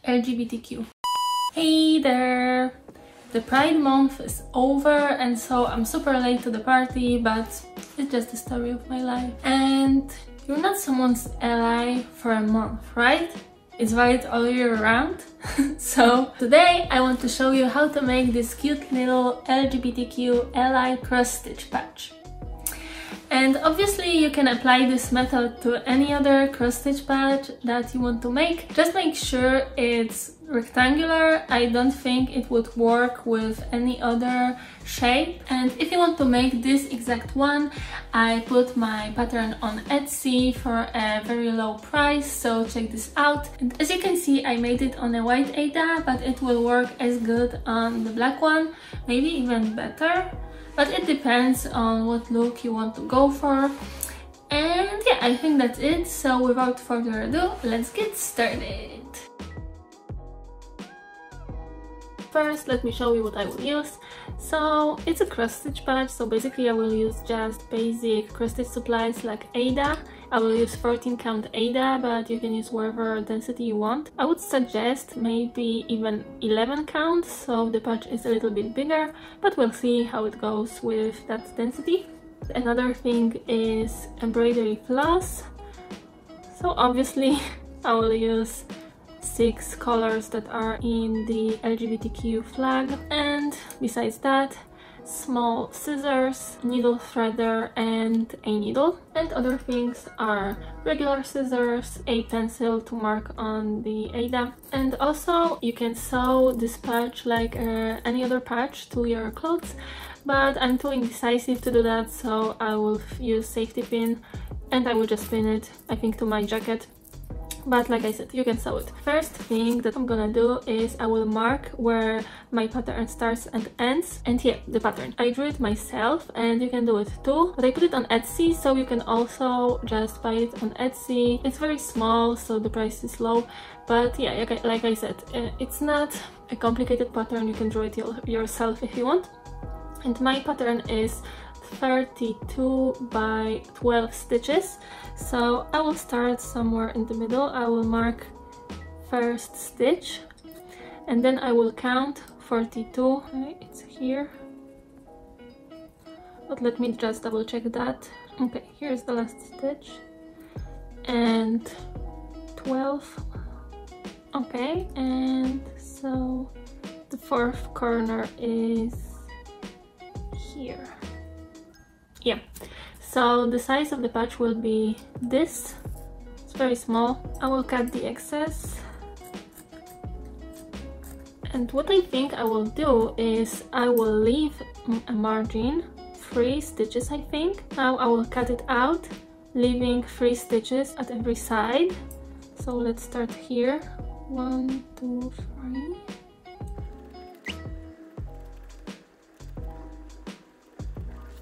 LGBTQ. Hey there! The Pride month is over, and so I'm super late to the party, but it's just the story of my life. And you're not someone's ally for a month, right? It's valid all year round. So today I want to show you how to make this cute little LGBTQ ally cross-stitch patch. And obviously you can apply this method to any other cross-stitch patch that you want to make. Just make sure it's rectangular. I don't think it would work with any other shape. And if you want to make this exact one, I put my pattern on Etsy for a very low price, so check this out. And as you can see, I made it on a white Aida, but it will work as good on the black one, maybe even better. But it depends on what look you want to go for. And yeah, I think that's it. So without further ado, let's get started. First, let me show you what I will use. So it's a cross-stitch patch, so basically I will use just basic cross-stitch supplies like Aida. I will use 14 count Aida, but you can use whatever density you want. I would suggest maybe even 11 count, so the patch is a little bit bigger, but we'll see how it goes with that density. Another thing is embroidery floss. So obviously I will use 6 colors that are in the LGBTQ flag, and besides that, small scissors, needle threader and a needle. And other things are regular scissors, a pencil to mark on the Aida, and also you can sew this patch like any other patch to your clothes, but I'm too indecisive to do that, so I will use safety pin and I will just pin it, I think, to my jacket. But like I said, you can sew it. First thing that I'm gonna do is I will mark where my pattern starts and ends. And yeah, the pattern. I drew it myself, and you can do it too. But I put it on Etsy, so you can also just buy it on Etsy. It's very small, so the price is low. But yeah, like I said, it's not a complicated pattern. You can draw it yourself if you want. And my pattern is 32 by 12 stitches, so I will start somewhere in the middle. I will mark first stitch and then I will count 42. Okay, it's here, but let me just double check that. Okay, here's the last stitch and 12. Okay, and so the fourth corner is here. Yeah, so the size of the patch will be this. It's very small. I will cut the excess. And what I think I will do is I will leave a margin, 3 stitches I think. Now I will cut it out, leaving 3 stitches at every side. So let's start here. 1, 2, 3.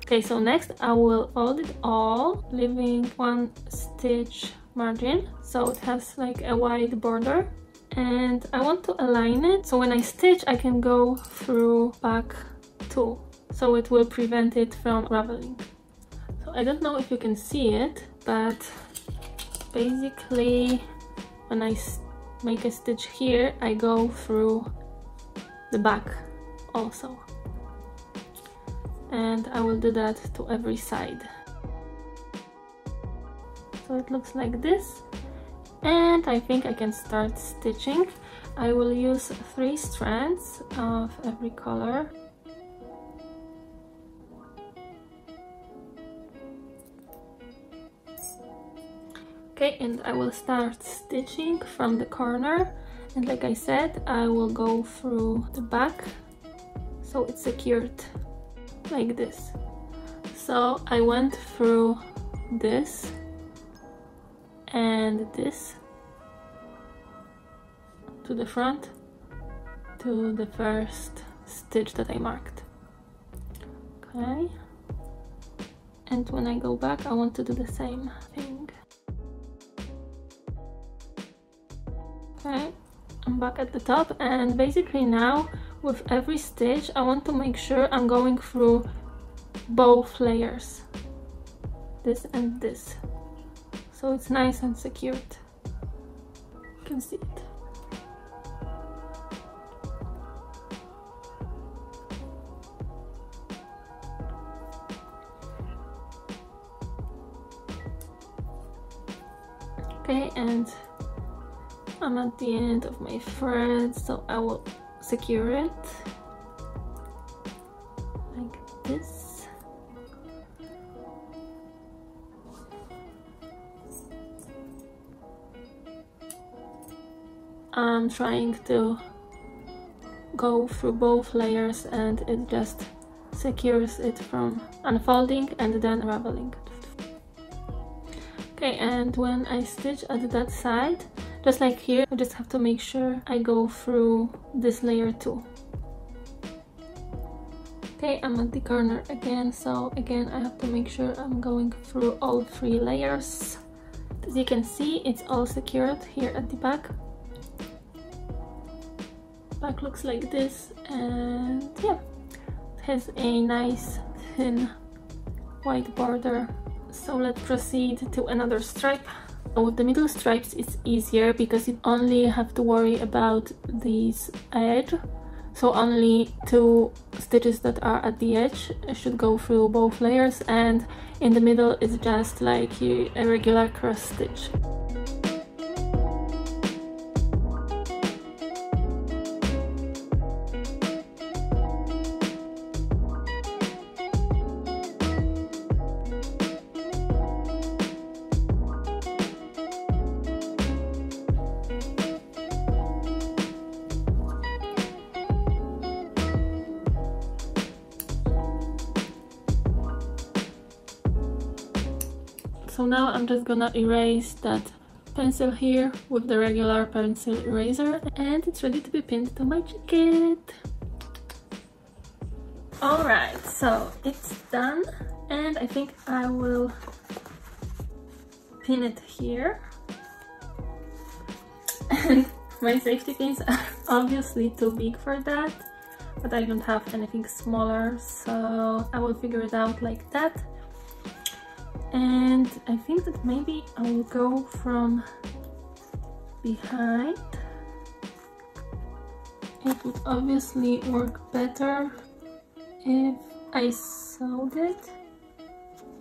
Okay, so next I will fold it all, leaving 1 stitch margin, so it has like a wide border. And I want to align it, so when I stitch I can go through back too, so it will prevent it from raveling. So I don't know if you can see it, but basically when I make a stitch here, I go through the back also. And I will do that to every side. So it looks like this, and I think I can start stitching. I will use 3 strands of every color. Okay, and I will start stitching from the corner, and like I said, I will go through the back so it's secured like this. So I went through this and this to the front, to the first stitch that I marked. Okay, and when I go back I want to do the same thing. Okay, I'm back at the top, and basically now with every stitch I want to make sure I'm going through both layers, this and this, so it's nice and secured. can see it. Okay, and I'm at the end of my thread, so I will secure it like this. I'm trying to go through both layers and it just secures it from unfolding and then unraveling. Okay, and when I stitch at that side, just like here, I just have to make sure I go through this layer too. Okay, I'm at the corner again, so again I have to make sure I'm going through all 3 layers. As you can see, it's all secured here at the back. Back looks like this, and yeah, it has a nice thin white border. So let's proceed to another stripe. With the middle stripes it's easier because you only have to worry about this edge. So only 2 stitches that are at the edge should go through both layers, and in the middle it's just like a regular cross stitch. So now I'm just gonna erase that pencil here with the regular pencil eraser, and it's ready to be pinned to my jacket. Alright, so it's done, and I think I will pin it here. And my safety pins are obviously too big for that, but I don't have anything smaller, so I will figure it out like that. And I think that maybe I will go from behind. It would obviously work better if I sewed it,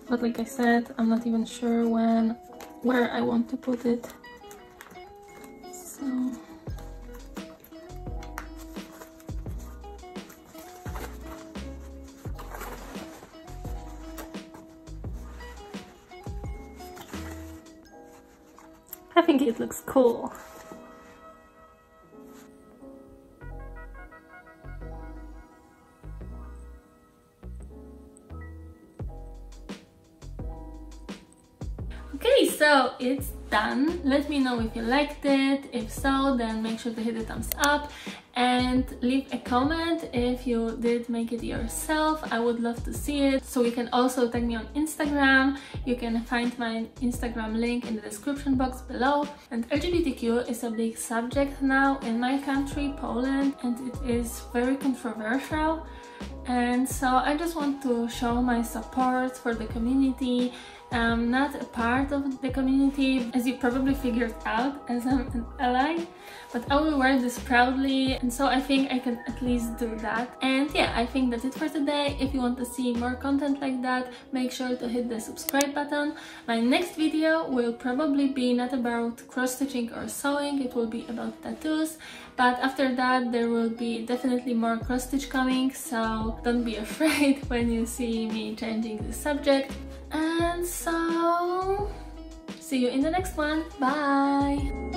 but like I said, I'm not even sure where I want to put it. So I think it looks cool. Okay, so it's done. Let me know if you liked it. If so, then make sure to hit the thumbs up and leave a comment if you did make it yourself. I would love to see it. So you can also tag me on Instagram. You can find my Instagram link in the description box below. And LGBTQ is a big subject now in my country, Poland, and it is very controversial. And so I just want to show my support for the community. I'm not a part of the community, as you probably figured out, as I'm an ally, but I will wear this proudly, and so I think I can at least do that. And yeah, I think that's it for today. If you want to see more content like that, make sure to hit the subscribe button. My next video will probably be not about cross-stitching or sewing, it will be about tattoos, but after that there will be definitely more cross-stitch coming, so don't be afraid when you see me changing the subject. And so, see you in the next one. Bye!